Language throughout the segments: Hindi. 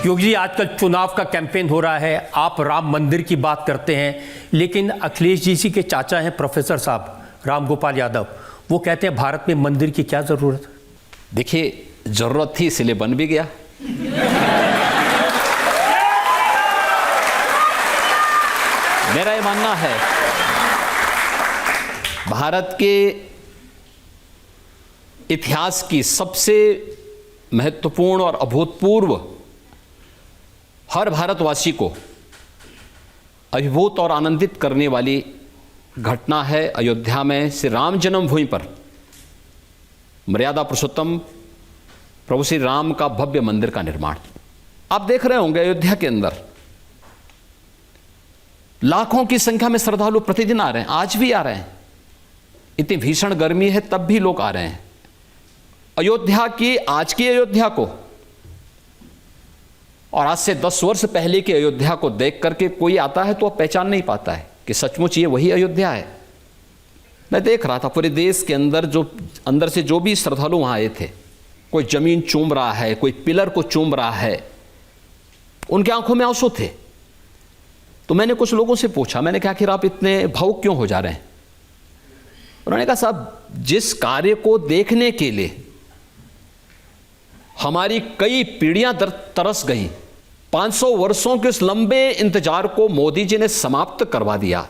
योगी जी, आजकल चुनाव का कैंपेन हो रहा है, आप राम मंदिर की बात करते हैं, लेकिन अखिलेश जी के चाचा हैं प्रोफेसर साहब राम गोपाल यादव, वो कहते हैं भारत में मंदिर की क्या जरूरत है? देखिए, जरूरत थी इसलिए बन भी गया। मेरा ये मानना है भारत के इतिहास की सबसे महत्वपूर्ण और अभूतपूर्व, हर भारतवासी को अभिभूत और आनंदित करने वाली घटना है अयोध्या में श्री राम जन्मभूमि पर मर्यादा पुरुषोत्तम प्रभु श्री राम का भव्य मंदिर का निर्माण। आप देख रहे होंगे अयोध्या के अंदर लाखों की संख्या में श्रद्धालु प्रतिदिन आ रहे हैं, आज भी आ रहे हैं। इतनी भीषण गर्मी है तब भी लोग आ रहे हैं। अयोध्या की, आज की अयोध्या को और आज से 10 वर्ष पहले की अयोध्या को देख करके कोई आता है तो पहचान नहीं पाता है कि सचमुच ये वही अयोध्या है। मैं देख रहा था पूरे देश के अंदर से जो भी श्रद्धालु वहां आए थे, कोई जमीन चूम रहा है, कोई पिलर को चूम रहा है, उनकी आंखों में आंसू थे। तो मैंने कुछ लोगों से पूछा, मैंने कहा आखिर आप इतने भावुक क्यों हो जा रहे हैं? उन्होंने कहा साहब, जिस कार्य को देखने के लिए हमारी कई पीढ़ियां तरस गई, 500 वर्षों के उस लंबे इंतजार को मोदी जी ने समाप्त करवा दिया।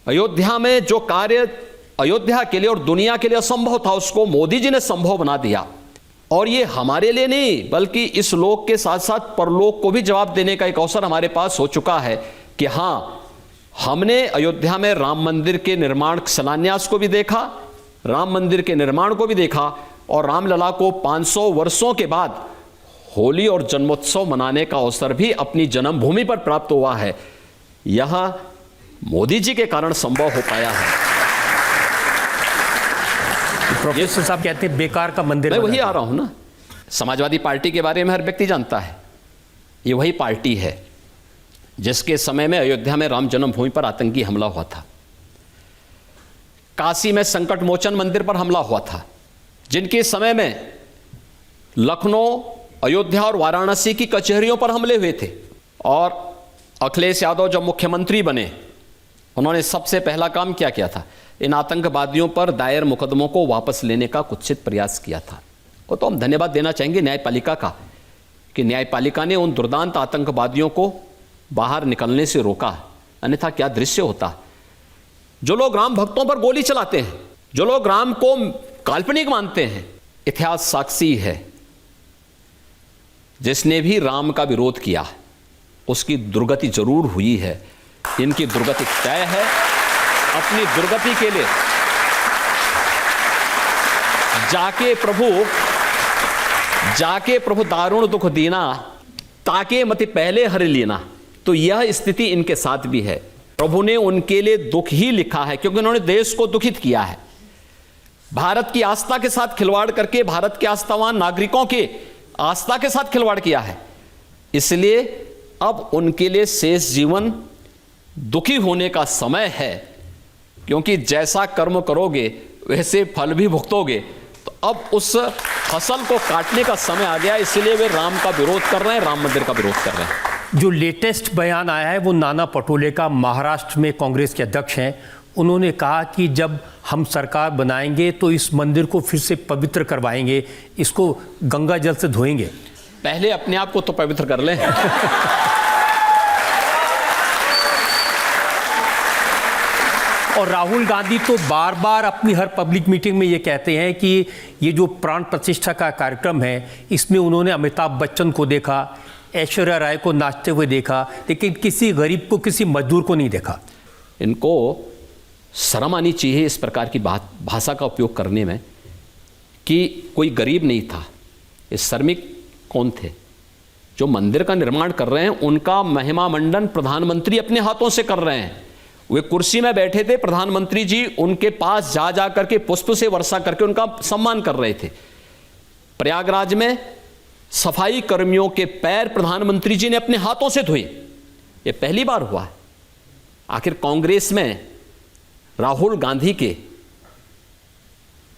अयोध्या में जो कार्य अयोध्या के लिए और दुनिया के लिए असंभव था, उसको मोदी जी ने संभव बना दिया। और ये हमारे लिए नहीं, बल्कि इस लोक के साथ साथ परलोक को भी जवाब देने का एक अवसर हमारे पास हो चुका है कि हां, हमने अयोध्या में राम मंदिर के निर्माण शिलान्यास को भी देखा, राम मंदिर के निर्माण को भी देखा, और रामलला को 500 वर्षों के बाद होली और जन्मोत्सव मनाने का अवसर भी अपनी जन्मभूमि पर प्राप्त हुआ है। यह मोदी जी के कारण संभव हो पाया है। प्रोफेसर साहब कहते हैं बेकार का मंदिर। मैं वही आ रहा हूं ना, समाजवादी पार्टी के बारे में हर व्यक्ति जानता है। ये वही पार्टी है जिसके समय में अयोध्या में राम जन्मभूमि पर आतंकी हमला हुआ था, काशी में संकट मोचन मंदिर पर हमला हुआ था, जिनके समय में लखनऊ, अयोध्या और वाराणसी की कचहरियों पर हमले हुए थे। और अखिलेश यादव जब मुख्यमंत्री बने, उन्होंने सबसे पहला काम क्या किया था? इन आतंकवादियों पर दायर मुकदमों को वापस लेने का कुत्सित प्रयास किया था। वो तो हम धन्यवाद देना चाहेंगे न्यायपालिका का कि न्यायपालिका ने उन दुर्दांत आतंकवादियों को बाहर निकलने से रोका, अन्यथा क्या दृश्य होता। जो लोग राम भक्तों पर गोली चलाते हैं, जो लोग राम को काल्पनिक मानते हैं, इतिहास साक्षी है, जिसने भी राम का विरोध किया उसकी दुर्गति जरूर हुई है। इनकी दुर्गति तय है। अपनी दुर्गति के लिए जाके प्रभु दारुण दुख दीना, ताके मति पहले हर लेना। तो यह स्थिति इनके साथ भी है। प्रभु ने उनके लिए दुख ही लिखा है, क्योंकि उन्होंने देश को दुखित किया है। भारत की आस्था के साथ खिलवाड़ करके भारत के आस्थावान नागरिकों के आस्था के साथ खिलवाड़ किया है। इसलिए अब उनके लिए शेष जीवन दुखी होने का समय है, क्योंकि जैसा कर्म करोगे वैसे फल भी भुगतोगे। तो अब उस फसल को काटने का समय आ गया, इसलिए वे राम का विरोध कर रहे हैं, राम मंदिर का विरोध कर रहे हैं। जो लेटेस्ट बयान आया है वो नाना पटोले का, महाराष्ट्र में कांग्रेस के अध्यक्ष हैं। उन्होंने कहा कि जब हम सरकार बनाएंगे तो इस मंदिर को फिर से पवित्र करवाएंगे, इसको गंगा जल से धोएंगे। पहले अपने आप को तो पवित्र कर लें। और राहुल गांधी तो बार बार अपनी हर पब्लिक मीटिंग में ये कहते हैं कि ये जो प्राण प्रतिष्ठा का कार्यक्रम है, इसमें उन्होंने अमिताभ बच्चन को देखा, ऐश्वर्या राय को नाचते हुए देखा, लेकिन किसी गरीब को, किसी मजदूर को नहीं देखा। इनको शर्म आनी चाहिए इस प्रकार की भाषा का उपयोग करने में कि कोई गरीब नहीं था। ये श्रमिक कौन थे? जो मंदिर का निर्माण कर रहे हैं, उनका महिमा मंडन प्रधानमंत्री अपने हाथों से कर रहे हैं। वे कुर्सी में बैठे थे, प्रधानमंत्री जी उनके पास जा करके पुष्प से वर्षा करके उनका सम्मान कर रहे थे। प्रयागराज में सफाई कर्मियों के पैर प्रधानमंत्री जी ने अपने हाथों से धोए। ये पहली बार हुआ है। आखिर कांग्रेस में राहुल गांधी के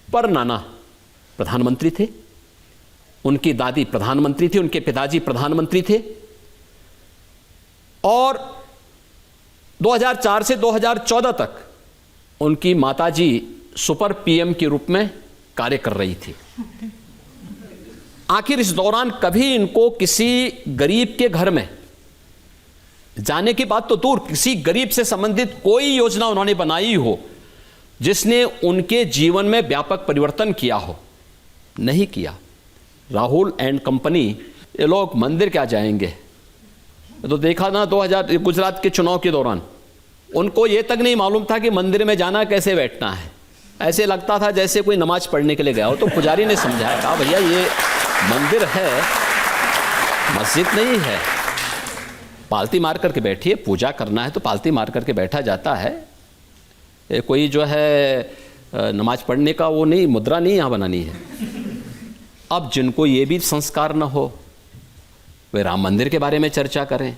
पर नाना प्रधानमंत्री थे, उनकी दादी प्रधानमंत्री थी, उनके पिताजी प्रधानमंत्री थे, और 2004 से 2014 तक उनकी माताजी सुपर पीएम के रूप में कार्य कर रही थी। आखिर इस दौरान कभी इनको किसी गरीब के घर में जाने की बात तो दूर, किसी गरीब से संबंधित कोई योजना उन्होंने बनाई हो जिसने उनके जीवन में व्यापक परिवर्तन किया हो? नहीं किया। राहुल एंड कंपनी, ये लोग मंदिर क्या जाएंगे? तो देखा ना 2000 गुजरात के चुनाव के दौरान, उनको ये तक नहीं मालूम था कि मंदिर में जाना कैसे बैठना है। ऐसे लगता था जैसे कोई नमाज पढ़ने के लिए गया हो। तो पुजारी ने समझाया, कहा भैया ये मंदिर है, मस्जिद नहीं है, पालती मार करके बैठिए, पूजा करना है तो पालती मार करके बैठा जाता है, ये कोई जो है नमाज पढ़ने का वो नहीं, मुद्रा नहीं यहाँ बनानी है। अब जिनको ये भी संस्कार न हो, वे राम मंदिर के बारे में चर्चा करें।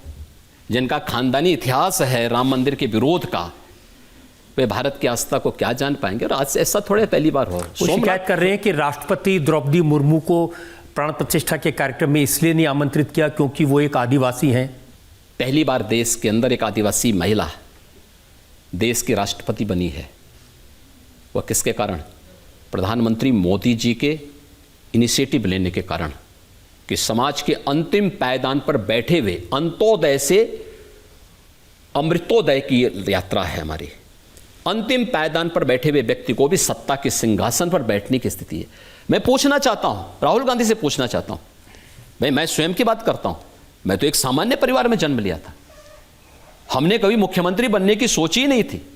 जिनका खानदानी इतिहास है राम मंदिर के विरोध का, वे भारत की आस्था को क्या जान पाएंगे? और आज से ऐसा थोड़े पहली बार हो। वो शिकायत कर रहे हैं कि राष्ट्रपति द्रौपदी मुर्मू को प्राण प्रतिष्ठा के कार्यक्रम में इसलिए नहीं आमंत्रित किया क्योंकि वो एक आदिवासी हैं। पहली बार देश के अंदर एक आदिवासी महिला देश की राष्ट्रपति बनी है। वह किसके कारण? प्रधानमंत्री मोदी जी के इनिशिएटिव लेने के कारण, कि समाज के अंतिम पायदान पर बैठे हुए, अंत्योदय से अमृतोदय की यात्रा है हमारी, अंतिम पायदान पर बैठे हुए व्यक्ति को भी सत्ता के सिंहासन पर बैठने की स्थिति है। मैं पूछना चाहता हूं, राहुल गांधी से पूछना चाहता हूं, भाई मैं स्वयं की बात करता हूं, मैं तो एक सामान्य परिवार में जन्म लिया था। हमने कभी मुख्यमंत्री बनने की सोची ही नहीं थी,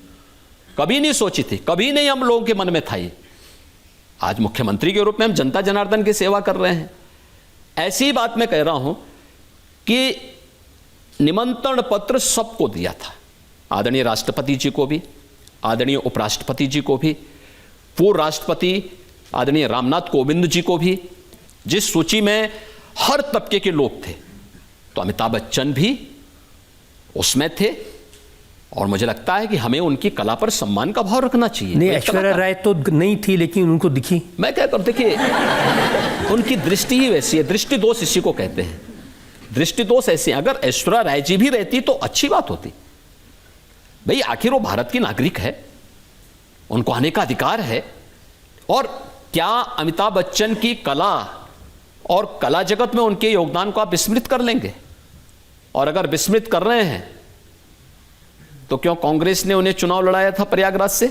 कभी नहीं सोची थी, कभी नहीं हम लोगों के मन में था ये। आज मुख्यमंत्री के रूप में हम जनता जनार्दन की सेवा कर रहे हैं। ऐसी बात मैं कह रहा हूं कि निमंत्रण पत्र सबको दिया था, आदरणीय राष्ट्रपति जी को भी, आदरणीय उपराष्ट्रपति जी को भी, पूर्व राष्ट्रपति आदरणीय रामनाथ कोविंद जी को भी, जिस सूची में हर तबके के लोग थे। तो अमिताभ बच्चन भी उसमें थे, और मुझे लगता है कि हमें उनकी कला पर सम्मान का भाव रखना चाहिए। नहीं, ऐश्वर्या राय तो नहीं थी, लेकिन उनको दिखी। मैं क्या कर, देखिए उनकी दृष्टि ही वैसी है, दृष्टि दोष इसी को कहते हैं, दृष्टि दोष ऐसे। अगर ऐश्वर्या राय जी भी रहती तो अच्छी बात होती। भाई आखिर वो भारत की नागरिक है, उनको आने का अधिकार है। और क्या अमिताभ बच्चन की कला और कला जगत में उनके योगदान को आप विस्मृत कर लेंगे? और अगर विस्मृत कर रहे हैं तो क्यों कांग्रेस ने उन्हें चुनाव लड़ाया था प्रयागराज से?